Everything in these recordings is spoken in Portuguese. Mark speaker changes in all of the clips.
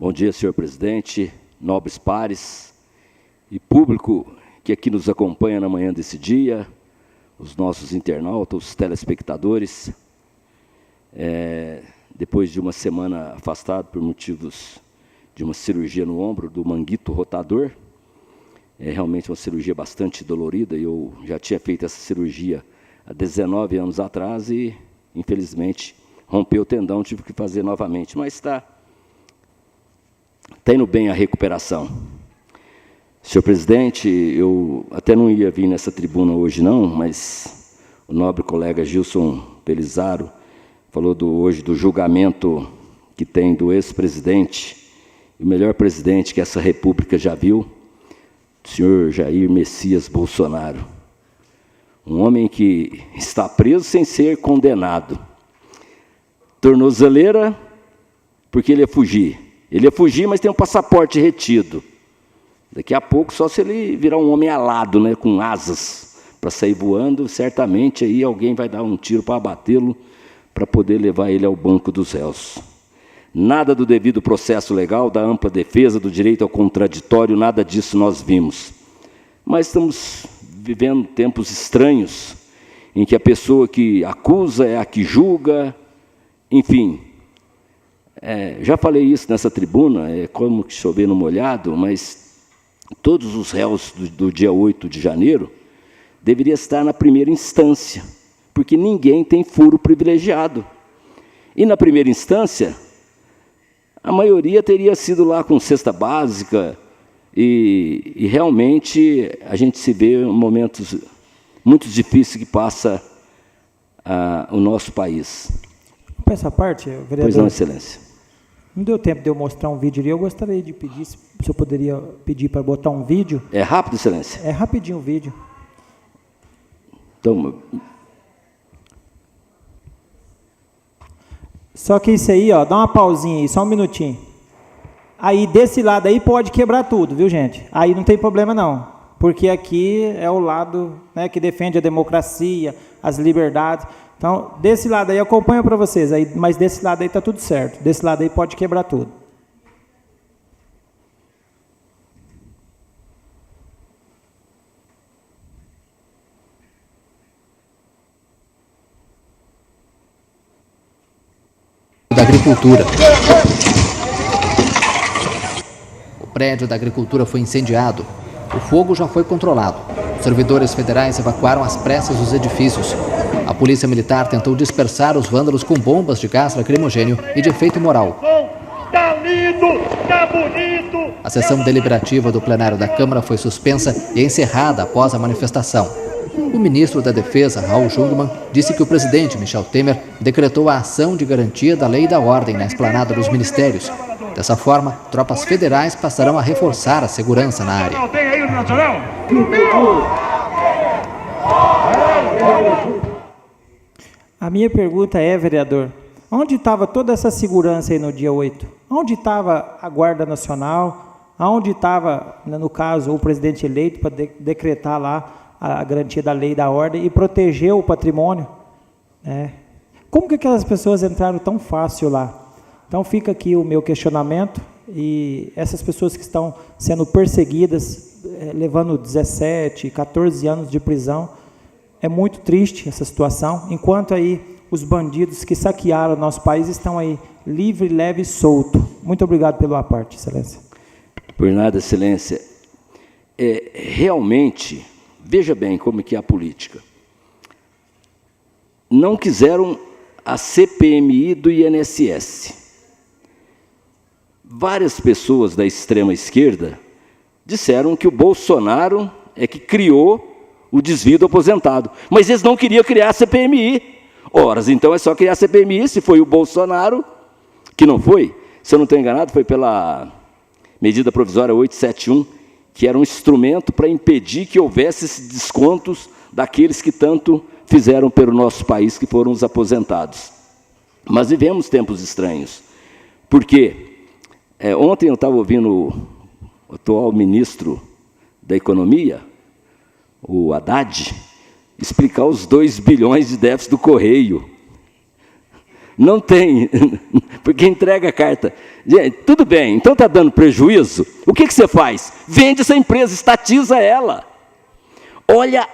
Speaker 1: Bom dia, senhor presidente, nobres pares e público que aqui nos acompanha na manhã desse dia, os nossos internautas, os telespectadores. Depois de uma semana afastado por motivos de uma cirurgia no ombro, do manguito rotador, é realmente uma cirurgia bastante dolorida, e eu já tinha feito essa cirurgia há 19 anos atrás e, infelizmente, rompeu o tendão, tive que fazer novamente, mas está indo bem a recuperação. Senhor presidente, eu até não ia vir nessa tribuna hoje não, mas o nobre colega Gilson Pelizaro falou hoje do julgamento que tem do ex-presidente, o melhor presidente que essa república já viu, o senhor Jair Messias Bolsonaro. Um homem que está preso sem ser condenado. Tornozeleira, porque ele ia fugir. Ele ia fugir, mas tem um passaporte retido. Daqui a pouco, só se ele virar um homem alado, né, com asas, para sair voando, certamente aí alguém vai dar um tiro para abatê-lo, para poder levar ele ao banco dos réus. Nada do devido processo legal, da ampla defesa, do direito ao contraditório, nada disso nós vimos. Mas estamos vivendo tempos estranhos, em que a pessoa que acusa é a que julga, enfim. Já falei isso nessa tribuna, é como que chover no molhado, mas todos os réus do dia 8 de janeiro deveriam estar na primeira instância, porque ninguém tem furo privilegiado. E na primeira instância, a maioria teria sido lá com cesta básica, e realmente a gente se vê em momentos muito difíceis que passa o nosso país.
Speaker 2: Para essa parte, vereador...
Speaker 1: Pois não, excelência.
Speaker 2: Não deu tempo de eu mostrar um vídeo ali, eu gostaria de pedir, se eu poderia pedir para botar um vídeo.
Speaker 1: É rápido, excelência?
Speaker 2: É rapidinho o vídeo.
Speaker 1: Então...
Speaker 2: Só que isso aí, ó, dá uma pausinha aí, só um minutinho. Aí, desse lado aí, pode quebrar tudo, viu, gente? Aí não tem problema, não. Porque aqui é o lado, né, que defende a democracia, as liberdades. Então, desse lado aí, acompanha para vocês. Aí, mas desse lado aí está tudo certo. Desse lado aí pode quebrar tudo.
Speaker 3: Da agricultura. O prédio da agricultura foi incendiado. O fogo já foi controlado. Os servidores federais evacuaram às pressas os edifícios. A polícia militar tentou dispersar os vândalos com bombas de gás lacrimogênio e de efeito moral.
Speaker 4: Tá lindo, tá bonito.
Speaker 3: A sessão deliberativa do plenário da Câmara foi suspensa e encerrada após a manifestação. O ministro da Defesa, Raul Jungmann, disse que o presidente Michel Temer decretou a ação de garantia da lei e da ordem na esplanada dos ministérios. Dessa forma, tropas federais passarão a reforçar a segurança na área.
Speaker 4: Tem aí no Nacional?
Speaker 2: A minha pergunta é, vereador, onde estava toda essa segurança aí no dia 8? Onde estava a Guarda Nacional? Onde estava, no caso, o presidente eleito para decretar lá a garantia da lei e da ordem e proteger o patrimônio? Como que aquelas pessoas entraram tão fácil lá? Então fica aqui o meu questionamento, e essas pessoas que estão sendo perseguidas, levando 17, 14 anos de prisão, é muito triste essa situação, enquanto aí os bandidos que saquearam o nosso país estão aí livre, leve e solto. Muito obrigado pela parte, excelência.
Speaker 1: Por nada, excelência. Realmente, veja bem como que é a política. Não quiseram a CPMI do INSS. Várias pessoas da extrema esquerda disseram que o Bolsonaro é que criou o desvio do aposentado. Mas eles não queriam criar a CPMI. Ora, então é só criar a CPMI, se foi o Bolsonaro, que não foi, se eu não estou enganado, foi pela medida provisória 871, que era um instrumento para impedir que houvesse esses descontos daqueles que tanto fizeram pelo nosso país, que foram os aposentados. Mas vivemos tempos estranhos. Por quê? Ontem eu estava ouvindo o atual ministro da Economia, o Haddad, explicar os 2 bilhões de déficit do Correio. Não tem, porque entrega a carta. Gente, tudo bem, então está dando prejuízo? O que você faz? Vende essa empresa, estatiza ela. Olha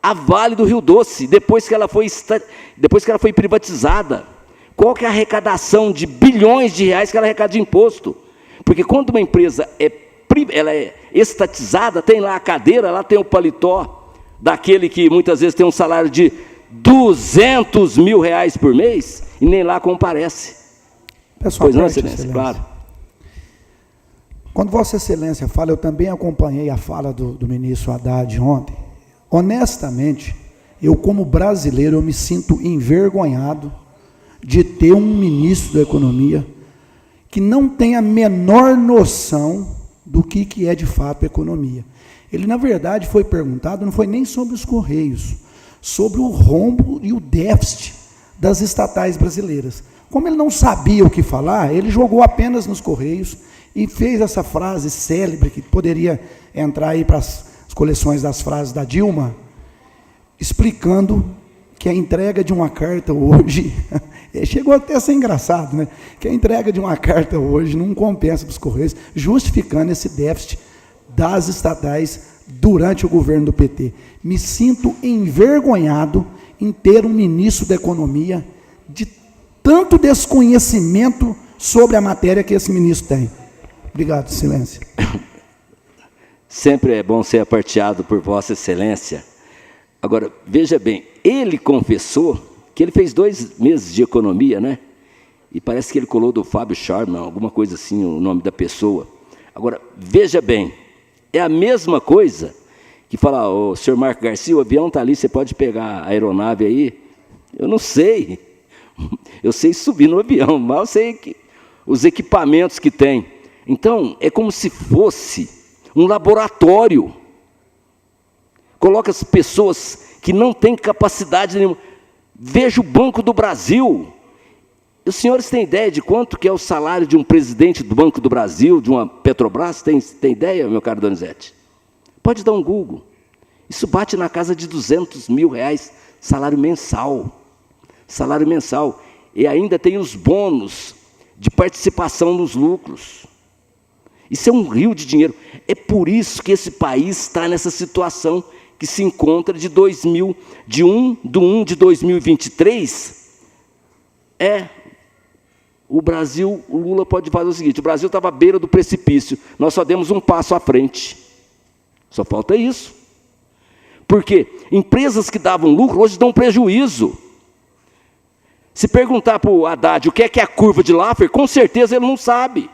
Speaker 1: a Vale do Rio Doce, depois que ela foi privatizada. Qual que é a arrecadação de bilhões de reais que ela arrecada de imposto? Porque quando uma empresa ela é estatizada, tem lá a cadeira, lá tem o paletó, daquele que muitas vezes tem um salário de 200 mil reais por mês, e nem lá comparece.
Speaker 5: Pessoal,
Speaker 1: pois não, Excelência, claro.
Speaker 5: Quando Vossa Excelência fala, eu também acompanhei a fala do ministro Haddad ontem. Honestamente, eu como brasileiro, eu me sinto envergonhado de ter um ministro da Economia que não tem a menor noção do que é de fato economia. Ele, na verdade, foi perguntado, não foi nem sobre os Correios, sobre o rombo e o déficit das estatais brasileiras. Como ele não sabia o que falar, ele jogou apenas nos Correios e fez essa frase célebre, que poderia entrar aí para as coleções das frases da Dilma, explicando que a entrega de uma carta hoje, chegou até a ser engraçado, né? Que a entrega de uma carta hoje não compensa para os Correios, justificando esse déficit das estatais durante o governo do PT. Me sinto envergonhado em ter um ministro da Economia de tanto desconhecimento sobre a matéria que esse ministro tem. Obrigado, Excelência.
Speaker 1: Sempre é bom ser aparteado por Vossa Excelência. Agora, veja bem, ele confessou que ele fez 2 meses de economia, né? E parece que ele colou do Fábio Sharman, alguma coisa assim, o nome da pessoa. Agora, veja bem, é a mesma coisa que falar, o senhor Marco Garcia, o avião está ali, você pode pegar a aeronave aí. Eu não sei. Eu sei subir no avião, mas eu sei que os equipamentos que tem. Então, é como se fosse um laboratório. Coloca as pessoas que não têm capacidade nenhuma. Veja o Banco do Brasil. Os senhores têm ideia de quanto que é o salário de um presidente do Banco do Brasil, de uma Petrobras? Tem ideia, meu caro Donizete? Pode dar um Google. Isso bate na casa de 200 mil reais, salário mensal. Salário mensal. E ainda tem os bônus de participação nos lucros. Isso é um rio de dinheiro. É por isso que esse país está nessa situação que se encontra de 2023. O Brasil, o Lula pode fazer o seguinte, o Brasil estava à beira do precipício, nós só demos um passo à frente. Só falta isso. Porque empresas que davam lucro, hoje dão prejuízo. Se perguntar para o Haddad o que é a curva de Laffer, com certeza ele não sabe,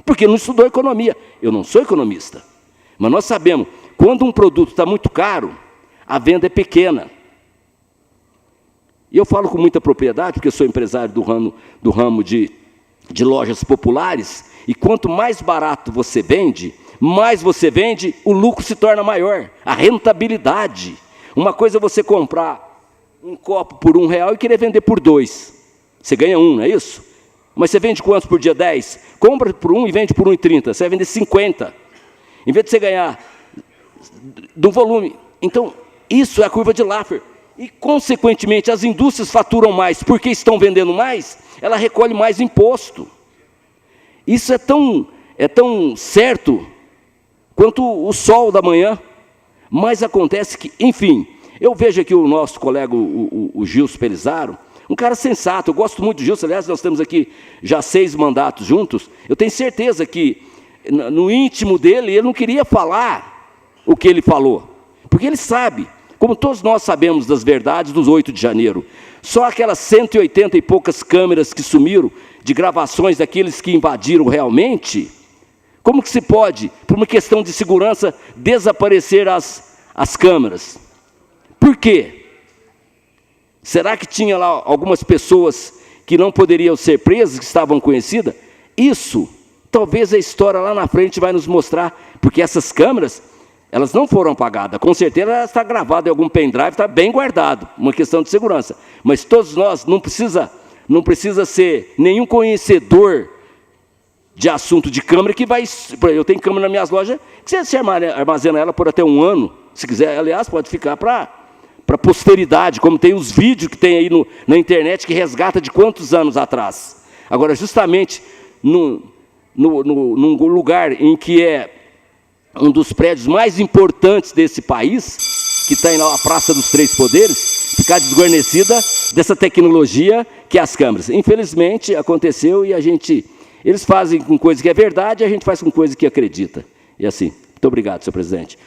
Speaker 1: porque não estudou economia. Eu não sou economista, mas nós sabemos, quando um produto está muito caro, a venda é pequena. E eu falo com muita propriedade, porque eu sou empresário do ramo de lojas populares, e quanto mais barato você vende, o lucro se torna maior, a rentabilidade. Uma coisa é você comprar um copo por R$1 e querer vender por 2. Você ganha 1, não é isso? Mas você vende quantos por dia? 10? Compra por 1 e vende por R$1,30. Você vai vender 50. Em vez de você ganhar do volume. Então, isso é a curva de Laffer. E, consequentemente, as indústrias faturam mais porque estão vendendo mais, ela recolhe mais imposto. Isso é tão certo quanto o sol da manhã. Mas acontece que, enfim, eu vejo aqui o nosso colega, o Gilson Pelizaro, um cara sensato, eu gosto muito do Gilson, aliás, nós temos aqui já 6 mandatos juntos, eu tenho certeza que, no íntimo dele, ele não queria falar o que ele falou, porque ele sabe, como todos nós sabemos das verdades dos 8 de janeiro, só aquelas 180 e poucas câmeras que sumiram, de gravações daqueles que invadiram realmente, como que se pode, por uma questão de segurança, desaparecer as câmeras? Por quê? Será que tinha lá algumas pessoas que não poderiam ser presas, que estavam conhecidas? Isso, talvez a história lá na frente vai nos mostrar, porque essas câmeras, elas não foram apagadas, com certeza ela está gravada em algum pendrive, está bem guardado, uma questão de segurança. Mas todos nós, não precisa ser nenhum conhecedor de assunto de câmera que vai... Eu tenho câmera nas minhas lojas, que você armazena ela por até 1 ano, se quiser, aliás, pode ficar para para a posteridade, como tem os vídeos que tem aí na internet que resgata de quantos anos atrás. Agora, justamente num lugar em que é um dos prédios mais importantes desse país, que está aí na Praça dos Três Poderes, ficar desguarnecida dessa tecnologia que é as câmeras. Infelizmente, aconteceu e eles fazem com coisa que é verdade e a gente faz com coisa que acredita. E assim, muito obrigado, senhor presidente.